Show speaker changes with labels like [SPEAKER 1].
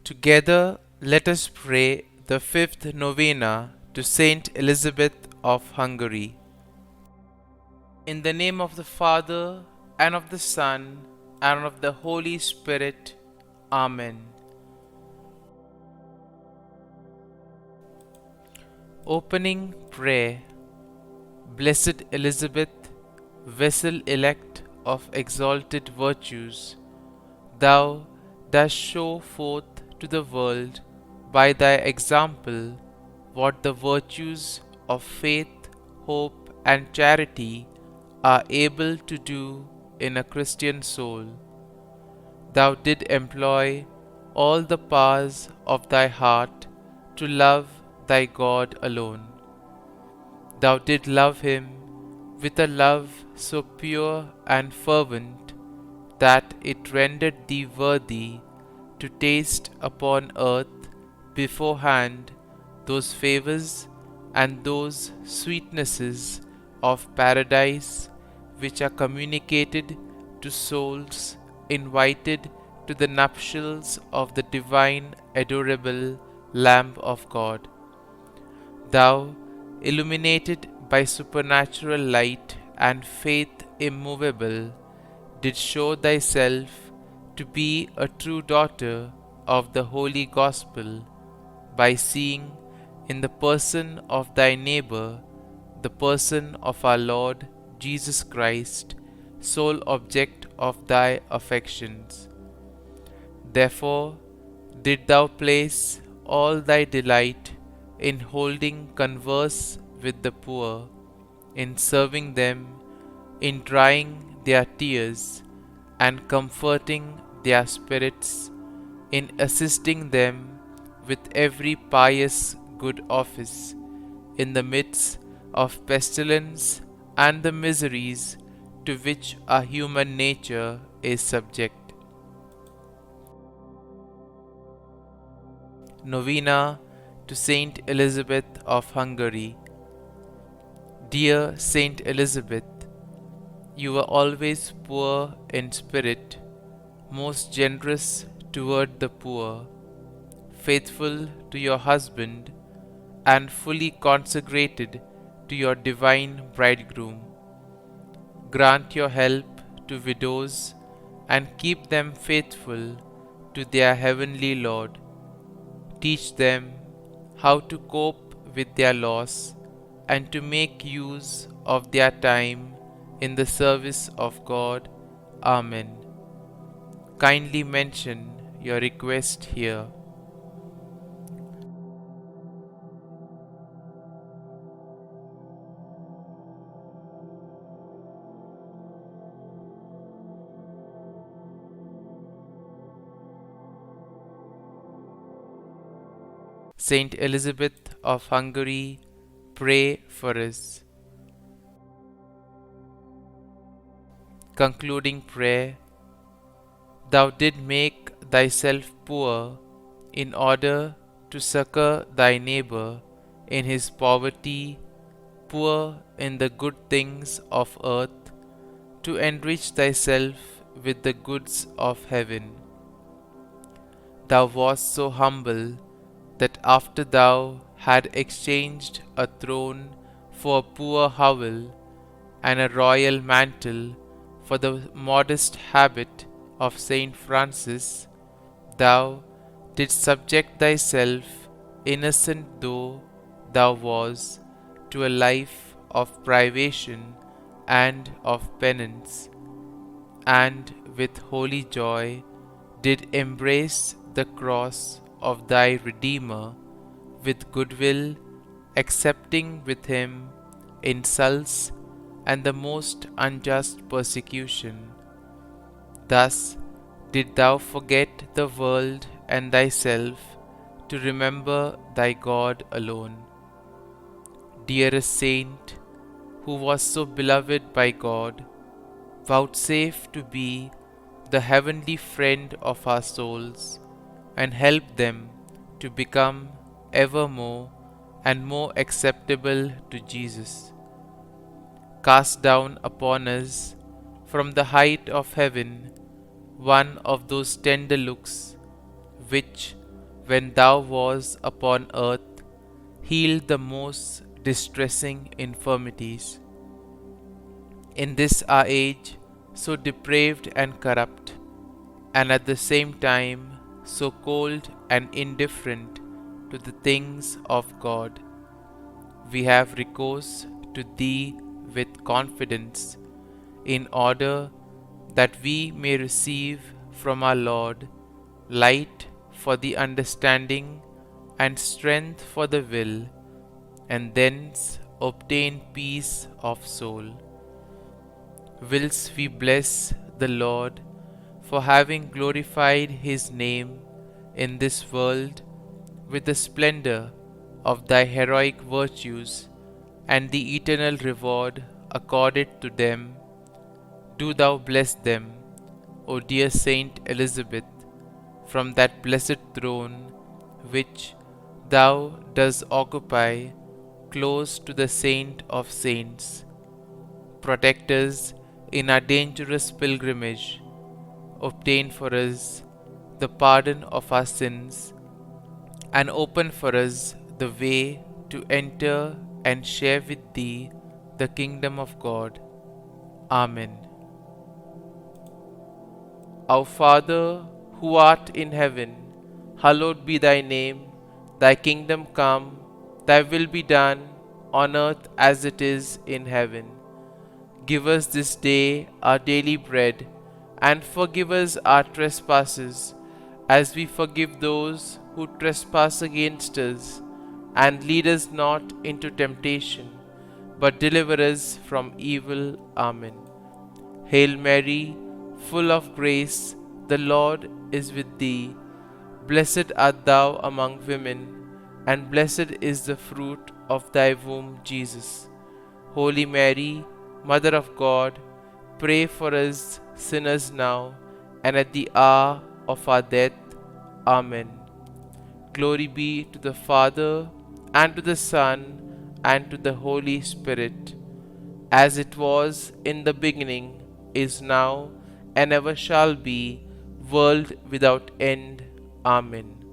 [SPEAKER 1] Together, let us pray the fifth novena to St Elizabeth of Hungary. In the name of the Father, and of the Son, and of the Holy Spirit. Amen. Opening Prayer. Blessed Elizabeth, vessel elect of exalted virtues, thou dost show forth to the world by thy example what the virtues of faith, hope, and charity are able to do in a Christian soul. Thou did employ all the powers of thy heart to love thy God alone. Thou did love him with a love so pure and fervent that it rendered thee worthy to taste upon earth beforehand those favours and those sweetnesses of paradise which are communicated to souls invited to the nuptials of the divine adorable Lamb of God. Thou, illuminated by supernatural light and faith immovable, did show thyself to be a true daughter of the Holy Gospel by seeing in the person of thy neighbour the person of our Lord Jesus Christ, sole object of thy affections. Therefore did thou place all thy delight in holding converse with the poor, in serving them, in drying their tears, and comforting their spirits, in assisting them with every pious good office, in the midst of pestilence and the miseries to which our human nature is subject. Novena to St Elizabeth of Hungary. Dear St Elizabeth, you were always poor in spirit, most generous toward the poor, faithful to your husband, and fully consecrated to your divine bridegroom. Grant your help to widows and keep them faithful to their heavenly Lord. Teach them how to cope with their loss and to make use of their time in the service of God. Amen. Kindly mention your request here. St Elizabeth of Hungary, pray for us. Concluding prayer. Thou did make thyself poor in order to succor thy neighbour in his poverty, poor in the good things of earth, to enrich thyself with the goods of heaven. Thou wast so humble that after thou had exchanged a throne for a poor hovel, and a royal mantle for the modest habit of Saint Francis, thou didst subject thyself, innocent though thou was, to a life of privation and of penance, and with holy joy did embrace the cross of thy Redeemer with goodwill, accepting with him insults and the most unjust persecution. Thus did thou forget the world and thyself to remember thy God alone. Dearest Saint, who was so beloved by God, vouchsafe to be the heavenly friend of our souls, and help them to become ever more and more acceptable to Jesus. Cast down upon us from the height of heaven one of those tender looks which, when thou wast upon earth, healed the most distressing infirmities. In this our age, so depraved and corrupt, and at the same time so cold and indifferent to the things of God, we have recourse to Thee with confidence, in order that we may receive from our Lord light for the understanding and strength for the will, and thence obtain peace of soul. Whilst we bless the Lord for having glorified His name in this world with the splendor of Thy heroic virtues and the eternal reward accorded to them, do Thou bless them, O dear Saint Elizabeth, from that blessed throne which Thou dost occupy close to the Saint of Saints. Protect us in our dangerous pilgrimage, obtain for us the pardon of our sins, and open for us the way to enter and share with Thee the kingdom of God. Amen. Our Father, who art in heaven, hallowed be Thy name. Thy kingdom come, Thy will be done, on earth as it is in heaven. Give us this day our daily bread, and forgive us our trespasses, as we forgive those who trespass against us. And lead us not into temptation, but deliver us from evil. Amen. Hail Mary, full of grace, the Lord is with thee. Blessed art thou among women, and blessed is the fruit of thy womb, Jesus. Holy Mary, Mother of God, pray for us sinners now and at the hour of our death. Amen. Glory be to the Father, and to the Son, and to the Holy Spirit, as it was in the beginning, is now, and ever shall be, world without end. Amen.